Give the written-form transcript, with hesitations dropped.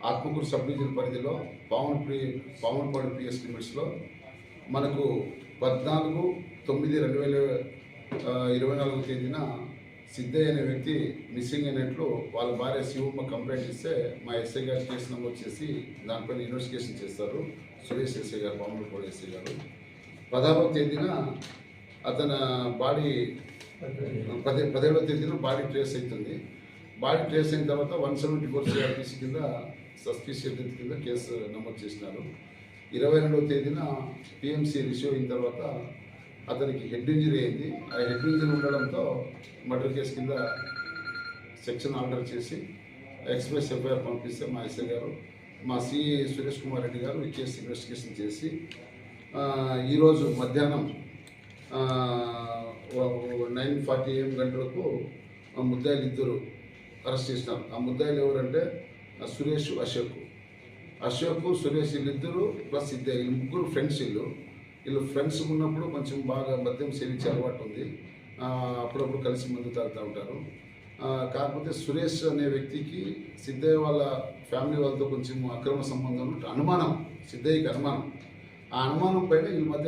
Atmakur sub division పరిధిలో Pavanapadu PS లిమిట్స్లో మనకు 14/9/2024 తేదీన సిద్ధయ్య అనే వ్యక్తి మిస్సింగ్ అయినట్లు వాళ్ళ భార్య శివమ్మ కంప్లైంట్ ఇస్తే మా ఎస్ఐ గారు కేసు నమోదు చేసి దానిపైన ఇన్వెస్టిగేషన్ చేస్తారు. సురేష్ ఎస్ఐ గారు, పావనపాడు ఎస్ఐ గారు 10వ తేదీన అతని బాడీ 17వ తేదీన బాడీ ట్రేస్ అవుతుంది. బాడీ ట్రేస్ అయిన తర్వాత 174 సిఆర్పిసి కింద సస్పిషియస్ డెత్ కింద కేసు నమోదు చేసినారు. 22వ తేదీన పిఎంసి రిసీవ్ అయిన తర్వాత అతనికి హెడ్ ఇంజరీ అయింది. ఆ హెడ్ ఇంజరీ ఉండడంతో మర్డర్ కేసు కింద సెక్షన్ ఆర్డర్ చేసి ఎక్స్ప్రెస్ ఎఫ్ఐఆర్ పంపిస్తే మా ఎస్ఐ గారు, మా సిఐ సురేష్ కుమార్ రెడ్డి గారు ఈ కేసు ఇన్వెస్టిగేషన్ చేసి ఈరోజు మధ్యాహ్నం 9:40 AM గంటలకు ముద్దాయిలు ఇద్దరు అరెస్ట్ చేసినారు. ఆ ముద్దాయిలు ఎవరంటే సురేష్, అశోక్, సురేష్ వీళ్ళిద్దరు ప్లస్ ఇద్దరు, వీళ్ళు ముగ్గురు ఫ్రెండ్స్. వీళ్ళు ఫ్రెండ్స్ ఉన్నప్పుడు కొంచెం బాగా మద్యం సేవించే అలవాటు ఉంది. అప్పుడప్పుడు కలిసి మందు తాగుతూ ఉంటారు. కాకపోతే సురేష్ అనే వ్యక్తికి సిద్ధయ్య వాళ్ళ ఫ్యామిలీ వాళ్ళతో కొంచెం అక్రమ సంబంధం అనుమానం, సిద్ధయ్యకి అనుమానం. ఆ అనుమానం పైన వీళ్ళ మధ్య